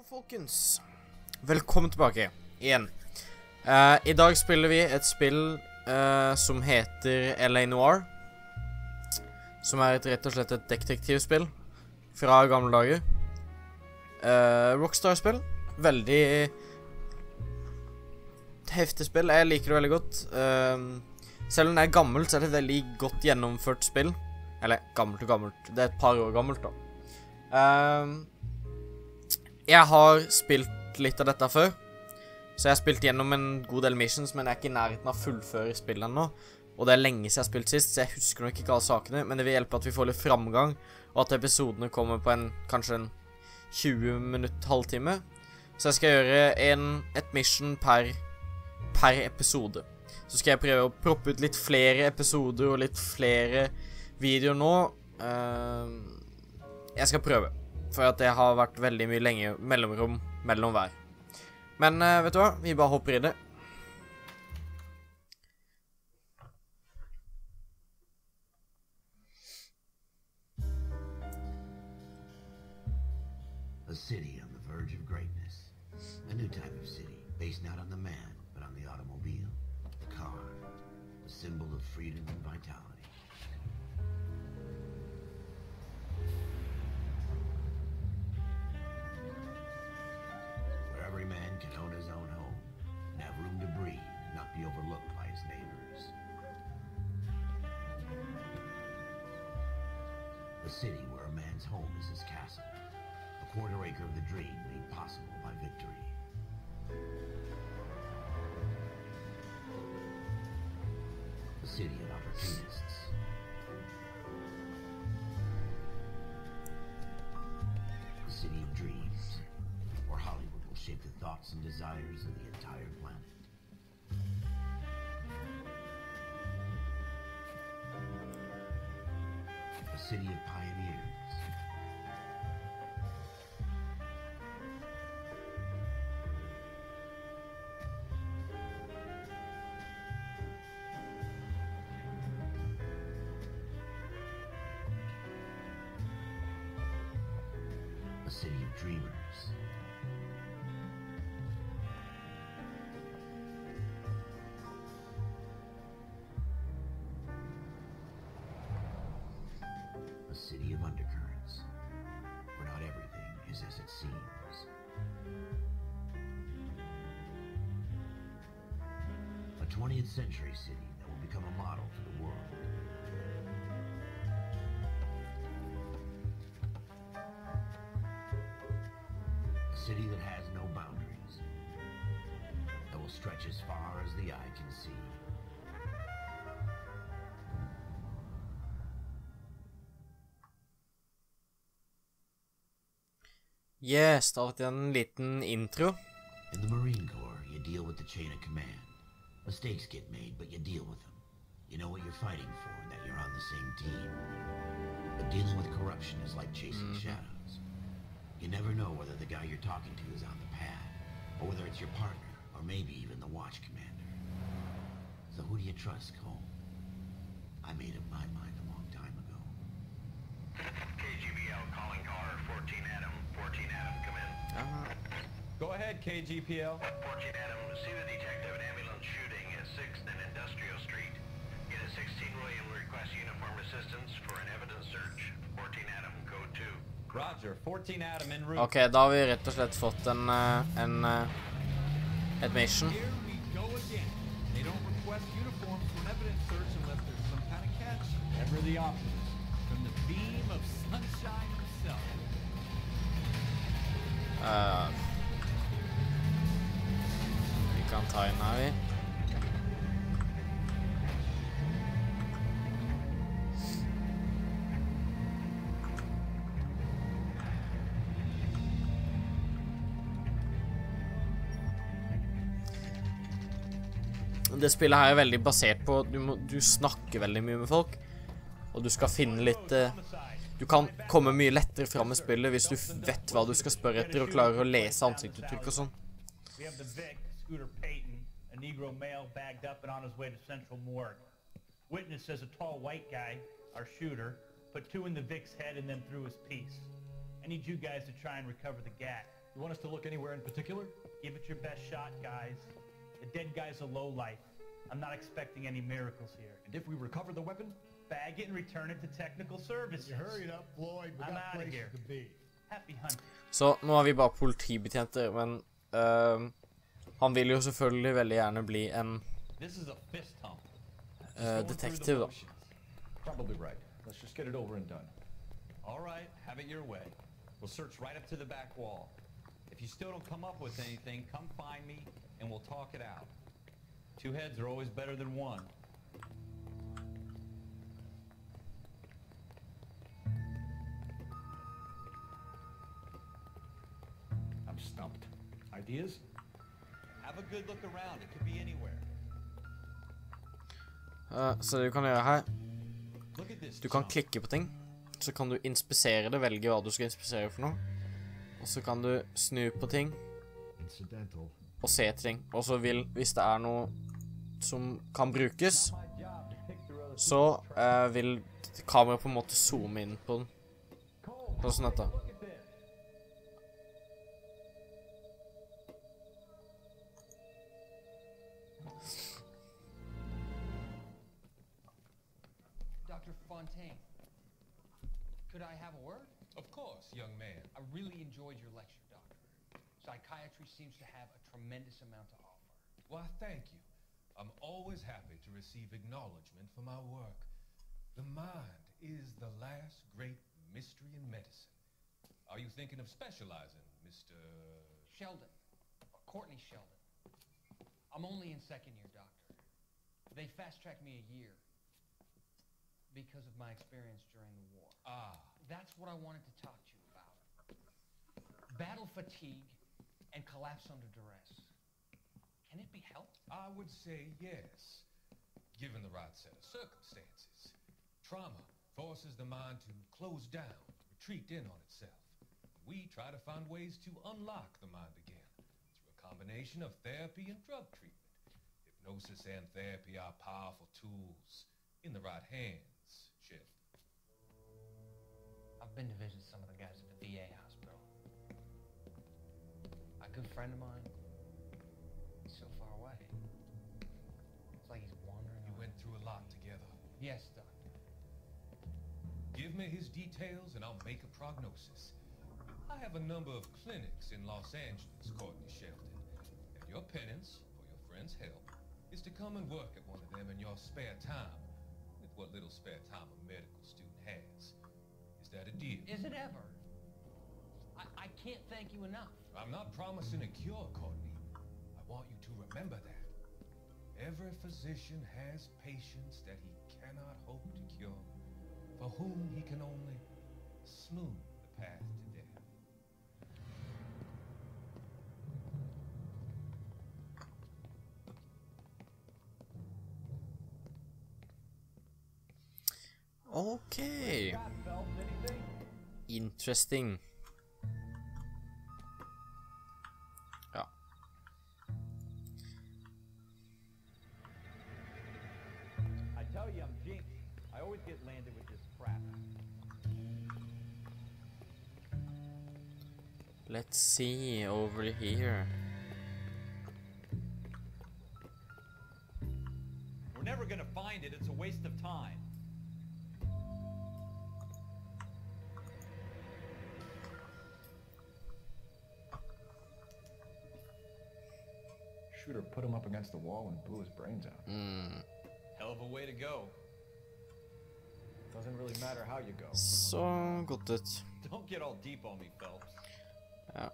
Folkens, velkommen tilbake igjen. I dag spiller vi et spill som heter Noire Ep1, som rett og slett et detektivspill fra gamle dager. Rockstar-spill, veldig heftig spill, jeg liker det veldig godt. Selv om det gammelt, så det et veldig godt gjennomført spill. Eller, gammelt og gammelt, det et par år gammelt da. Jeg har spilt litt av dette før, så jeg har spilt gjennom en god del missions, men jeg ikke i nærheten av å fullføre spillet ennå. Og det lenge siden jeg har spilt sist, så jeg husker nok ikke alle sakene, men det vil hjelpe at vi får litt framgang, og at episodene kommer på kanskje en 20 minutter, halvtime. Så jeg skal gjøre et mission per episode. Så skal jeg prøve å proppe ut litt flere episoder og litt flere videoer nå. Jeg skal prøve. For at det har vært veldig mye lenge mellomrom mellom hver. Men vet du hva? Vi bare hopper i det. A city on the verge of greatness. A new type of city, based not on the man, but on the automobile, the car, a symbol of freedom and vitality. Every man can own his own home and have room to breathe and not be overlooked by his neighbors. A city where a man's home is his castle, a quarter acre of the dream made possible by victory. A city of opportunists. A city of dreams, where Hollywood shape the thoughts and desires of the entire planet. A city of pioneers. A city of dreamers. A city of undercurrents, where not everything is as it seems. A 20th century city that will become a model for the world. A city that has no boundaries, that will stretch as far as the eye can see. Yeah, start en liten intro. In the Marine Corps, you deal with the chain of command. Mistakes get made, but you deal with them. You know what you're fighting for, and that you're on the same team. But dealing with corruption is like chasing shadows. You never know whether the guy you're talking to is on the pad, or whether it's your partner, or maybe even the watch commander. So who do you trust, Cole? I made up my mind a long time ago. KGBL calling caller 14 Adam. 14 Adam, come in. Go ahead, KGPL. 14 Adam, see the detective at ambulance shooting at 6th and Industrial Street. Get a 16 William, request uniform assistance for an evidence search. 14 Adam, code 2. Roger, 14 Adam en route. Ok, da har vi rett og slett fått et mission. Here we go again. They don't request uniforms for an evidence search unless there's some kind of catch. Ever the opposite. From the beam of sunshine himself. Vi kan ta inn her, vi. Det spillet her veldig basert på du snakker veldig mye med folk, og du skal finne litt du kan komme mye lettere fram med spillet hvis du vet hva du skal spørre etter og klarer å lese ansiktsuttrykk og sånn. Witness says a tall white guy, our shooter, put 2 in the Vic's head and then threw his piece. I need you guys to try and recover the gat. You want us to look anywhere in particular? Give it your best shot, guys. The dead guy's a lowlife. I'm not expecting any miracles here. And if we recover the weapon? Bag it and return it to technical services. You hurry it up, Floyd. We I'm got outta places here. to be. Happy hunting. Så nå er vi bare politibetjenter, men han vil jo selvfølgelig veldig gjerne bli en This is a fist hump. detektiv da. Probably right. Let's just get it over and done. All right, have it your way. We'll search right up to the back wall. If you still don't come up with anything, come find me and we'll talk it out. Two heads are always better than one. I'm stumped. Ideas? Have a good look around. It could be anywhere. Så det du kan gjøre her, Look at this. du kan klikke på ting, så kan du inspisere det, velge hva du skal inspisere for noe, og så kan du snu på ting, Incidental. og se til ting, og så vil, hvis det er noe som kan brukes, så vil kameraet på en måte zoome inn på den, sånn dette. Fontaine, could I have a word? Of course, young man. I really enjoyed your lecture, Doctor. Psychiatry seems to have a tremendous amount to offer. Why, thank you. I'm always happy to receive acknowledgement for my work. The mind is the last great mystery in medicine. Are you thinking of specializing, Mr. Sheldon, Courtney Sheldon. I'm only in second year, Doctor. They fast-tracked me a year because of my experience during the war. Ah. That's what I wanted to talk to you about. Battle fatigue and collapse under duress. Can it be helped? I would say yes, given the right set of circumstances. Trauma forces the mind to close down, retreat in on itself. We try to find ways to unlock the mind again through a combination of therapy and drug treatment. Hypnosis and therapy are powerful tools in the right hands. I've been to visit some of the guys at the VA hospital. A good friend of mine, he's so far away. It's like he's wandering You around. went through a lot together. Yes, Doctor. Give me his details and I'll make a prognosis. I have a number of clinics in Los Angeles, Courtney Sheldon, and your penance, for your friend's help, is to come and work at one of them in your spare time, with what little spare time a medical student has. Is that a deal? Is it ever? I can't thank you enough. I'm not promising a cure, Courtney. I want you to remember that. Every physician has patients that he cannot hope to cure, for whom he can only smooth the path to death. Okay. Interesting. Ja. I tell you, I'm jinxed. I always get landed with this crap. Let's see over here. We're never gonna find it. It's a waste of time. Shooter put him up against the wall and blew his brains out. Hell of a way to go. Doesn't really matter how you go. Så godt ut. Don't get all deep on me, Phelps. Ja.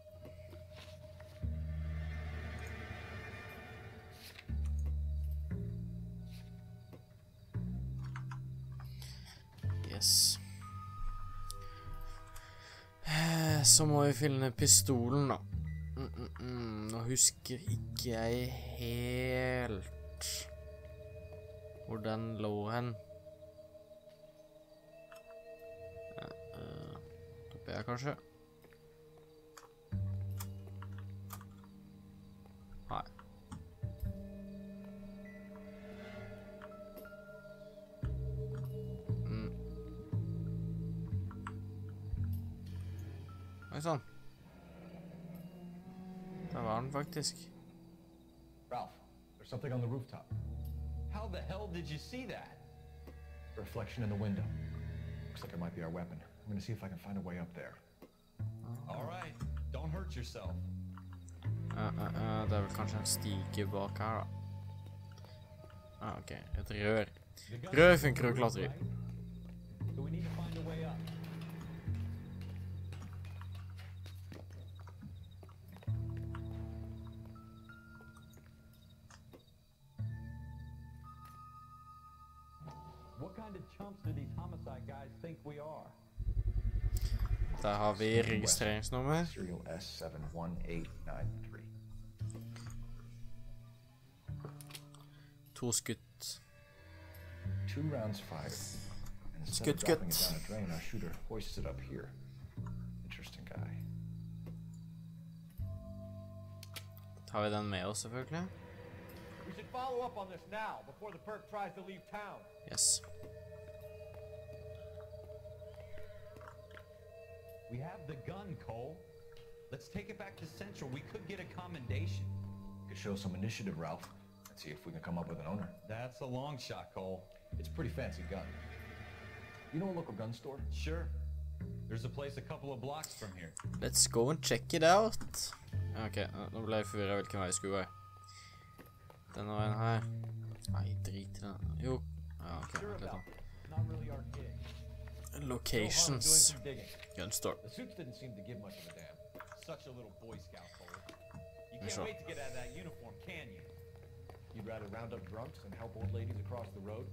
Yes. Så må vi finne pistolen da. Nå husker ikke jeg helt hvor den lå hen. Topper jeg kanskje? Nei. Oi, sånn. Der var den faktisk. Ralph, there's something on the rooftop. How the hell did you see that? Reflection in the window. Looks like it might be our weapon. I'm gonna see if I can find a way up there. All right, don't hurt yourself. Det er vel kanskje en stige bak her da. Ok, et rør. Rør funker jo klatre i. So we need to find a way up. What kind of chumps do these homicide guys think we are? Der har vi registreringsnummer. Serial S71893. 2 skutt. 2 rounds fired. And instead Good, of dropping good. it down a drain, our shooter hoists it up here. Interesting guy. Tar vi den med oss selvfølgelig? We should follow up on this now, before the perp tries to leave town. Yes. We have the gun, Cole. Let's take it back to Central. We could get a commendation. Could show some initiative, Ralph, and see if we can come up with an owner. That's a long shot, Cole. It's a pretty fancy gun. You know a local gun store? Sure. There's a place a couple of blocks from here. Let's go and check it out. Ok, nå ble jeg forvirret hvilken vei jeg skulle gå. Denne veien her. Nei, drit i den. Jo. Ja, ok, Sure vent litt about da. it. Not really our gig. Locations. Doing some digging. Gun store. The suits didn't seem to give much of a damn. Such a little Boy Scout, Cole. You Yeah, can't sure. wait to get out of that uniform, can you? You'd rather round up drunks and help old ladies across the road?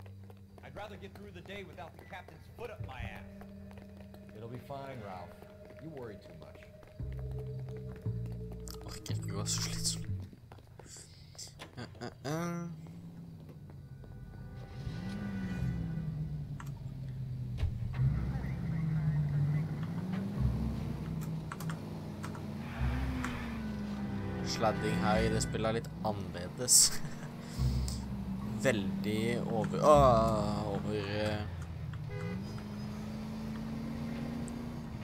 I'd rather get through the day without the captain's foot up my ass. It'll be fine, Ralph. You worry too much. Orker ikke gå så slitsomt. Sladding her i det spillet er litt annerledes. Veldig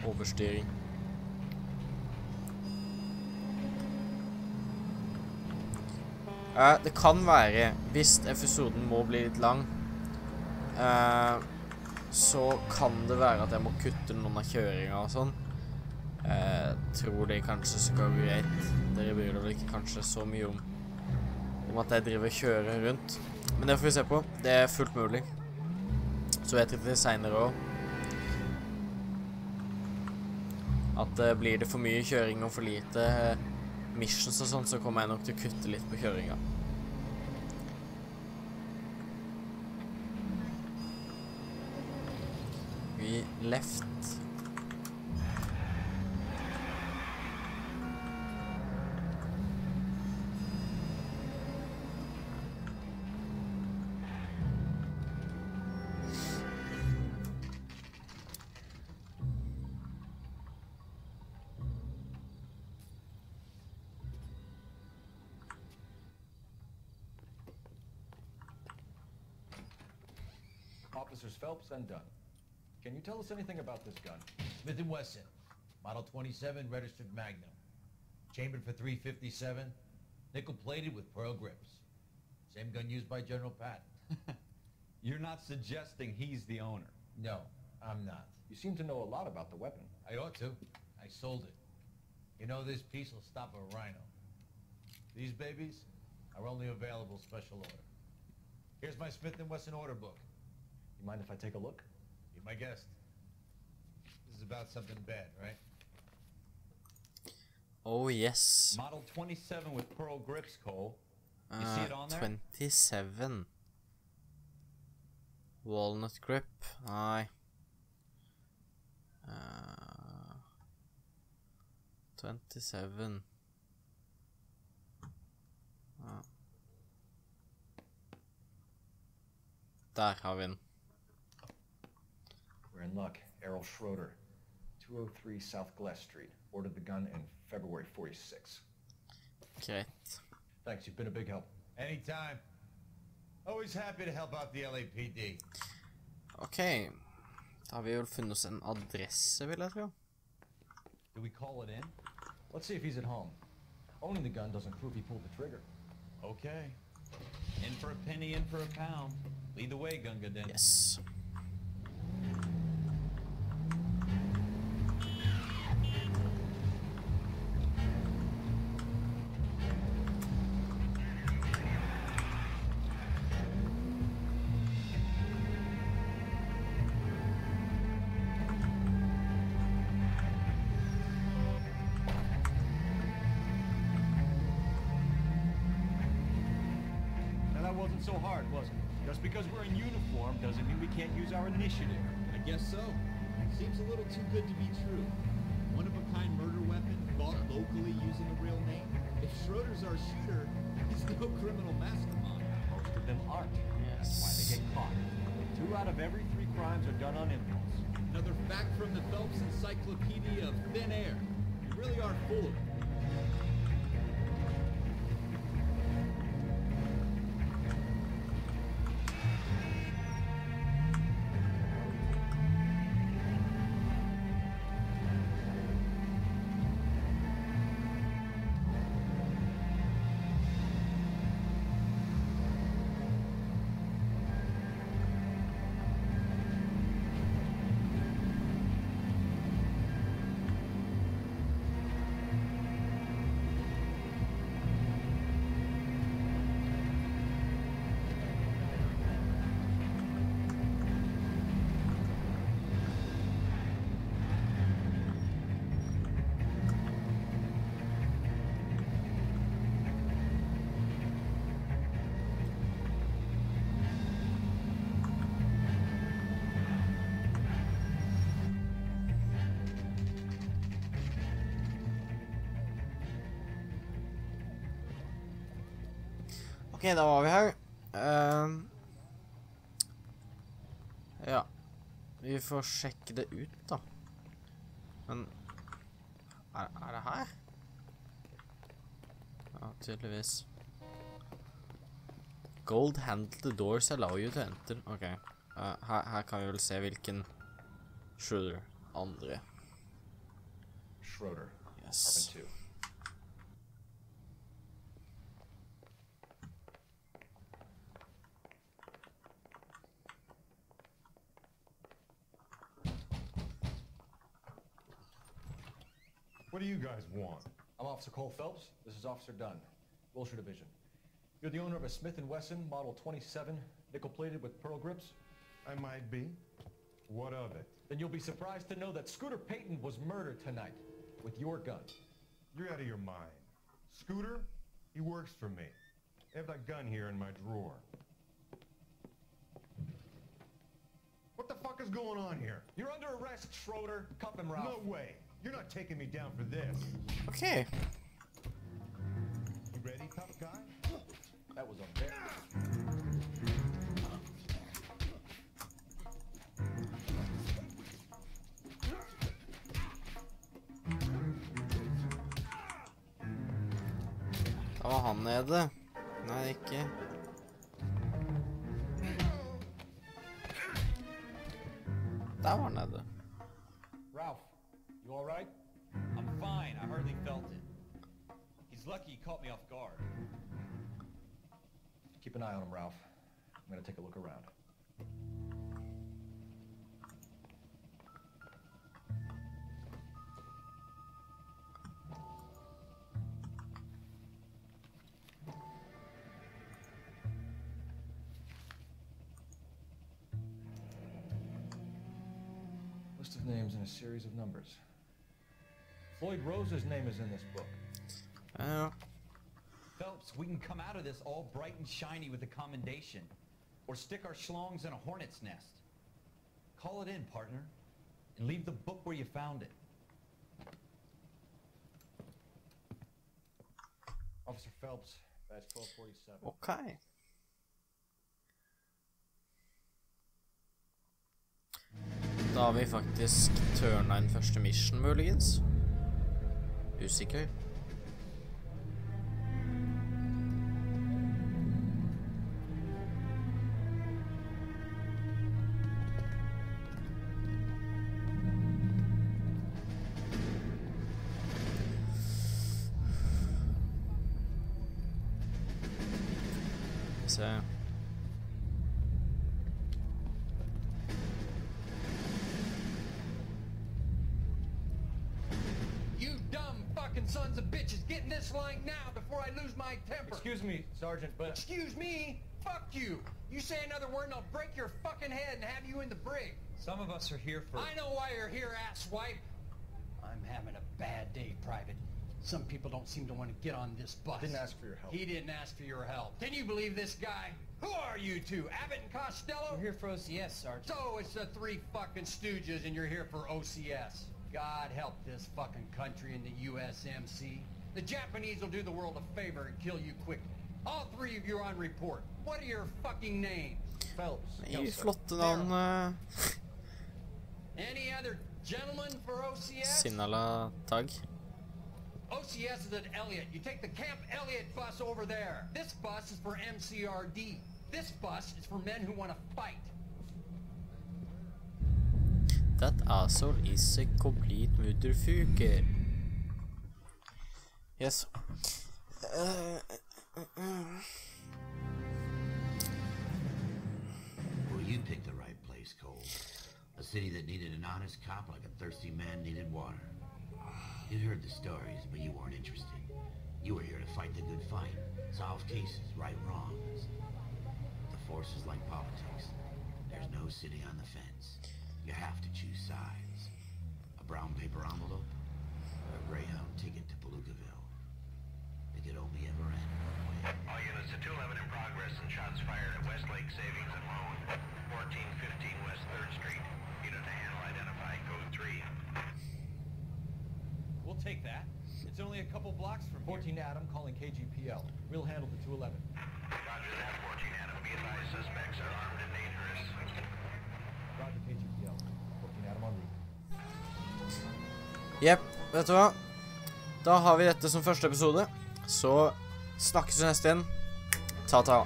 overstyring. Det kan være, hvis episoden må bli litt lang, så kan det være at jeg må kutte noen av kjøringa og sånn. Tror det kanskje skal gå greit. Dere bryr dere ikke kanskje så mye om at jeg driver og kjører rundt. Men det får vi se på. Det er fullt mulig. Så vet jeg til senere også. At blir det for mye kjøring og for lite missions og sånn, så kommer jeg nok til å kutte litt på kjøringa. Vi left. Officers Phelps and Dunn. Can you tell us anything about this gun? Smith & Wesson, Model 27, registered Magnum. Chambered for .357, nickel-plated with pearl grips. Same gun used by General Patton. You're not suggesting he's the owner. No, I'm not. You seem to know a lot about the weapon. I ought to. I sold it. You know, this piece will stop a rhino. These babies are only available special order. Here's my Smith & Wesson order book. You mind if I take a look? Be my guest. This is about something bad, right? Oh, yes. Model 27 with pearl grips, Cole. You see it on there? 27. Walnut grip. Nei. 27. Der har vi den. We're in luck. Errol Schroeder, 203 South Glass Street. Ordered the gun in February 46. Greit. Thanks, you've been a big help. Anytime. Always happy to help out the LAPD. Ok. Da har vi vel funnet oss en adresse, vil jeg tro. Do we call it in? Let's see if he's at home. Owning the gun doesn't prove he pulled the trigger. Okay. In for a penny, in for a pound. Lead the way, Gunga Den. Yes. Wasn't so hard, was it? Just because we're in uniform doesn't mean we can't use our initiative. I guess so. Seems a little too good to be true. One-of-a-kind murder weapon bought locally using a real name. If Schroeder's our shooter, he's no criminal mastermind. Most of them aren't. Yes. That's why they get caught. 2 out of every 3 crimes are done on impulse. Another fact from the Phelps Encyclopedia of Thin Air. You really are full of it. Ok, da var vi her. Ja. Vi får sjekke det ut, da. Men er det her? Ja, tydeligvis. Gold handle doors allow you to enter. Ok. Her kan vi vel se hvilken Schroeder andre. Schroeder. Yes. Apartment 2. What do you guys want? I'm Officer Cole Phelps. This is Officer Dunn, Wilshire Division. You're the owner of a Smith & Wesson Model 27, nickel-plated with pearl grips? I might be. What of it? Then you'll be surprised to know that Scooter Payton was murdered tonight with your gun. You're out of your mind. Scooter? He works for me. I have that gun here in my drawer. What the fuck is going on here? You're under arrest, Schroeder. Cuff him, Ralph. No way. You're not taking me down for this. Ok. You ready, tough guy? That was unfair. Da var han nede. Nei, ikke. Der var han nede. Ralph, you all right? I'm fine. I hardly felt it. He's lucky he caught me off guard. Keep an eye on him, Ralph. I'm gonna take a look around. List of names and a series of numbers. Floyd Rose's name is in this book. Phelps, we can come out of this all bright and shiny with a commendation. Or stick our schlongs in a hornet's nest. Call it in, partner. And leave the book where you found it. Officer Phelps, badge 1247. Ok. Da har vi faktisk turnet inn første mission, muligens. Usikker. se. You dumb fucking sons of bitches, get in this line now before I lose my temper. Excuse me, Sergeant, but... Excuse me? Fuck you. You say another word and I'll break your fucking head and have you in the brig. Some of us are here for... I know why you're here, asswipe. I'm having a bad day, Private. Some people don't seem to want to get on this bus. Didn't ask for your help. He didn't ask for your help. Can you believe this guy? Who are you two? Abbott and Costello? We're here for OCS, Sergeant. So it's the three fucking stooges and you're here for OCS. God help this fucking country and the USMC. The Japanese will do the world a favor and kill you quickly. All three of you are on report. What are your fucking names? Phelps. I flotte navn. Any other gentlemen for OCS? Sinnala tagg. OCS is at Elliott. You take the Camp Elliott bus over there. This bus is for MCRD. This bus is for men who want to fight. That asshole is a complete motherfucker. Yes. Well, you picked the right place, Cole. A city that needed an honest cop like a thirsty man needed water. You'd heard the stories, but you weren't interested. You were here to fight the good fight, solve cases, right wrongs. The force is like politics. There's no sitting on the fence. You have to choose sides. A brown paper envelope, or a Greyhound ticket to Palookaville. It could only ever end one way. All units to 211 in progress and shots fired at Westlake Savings and Loan, 1415 West 3rd Street. Unit to handle identified code 3. We'll take that. It's only a couple blocks from 14 Adam calling KGPL. We'll handle the 211. Roger that, 14 Adam. Be advised, suspects are armed and dangerous. Roger KGPL. 14 Adam en route. Jep, vet du hva? Da har vi dette som første episode. Så snakkes vi neste igjen. Ta.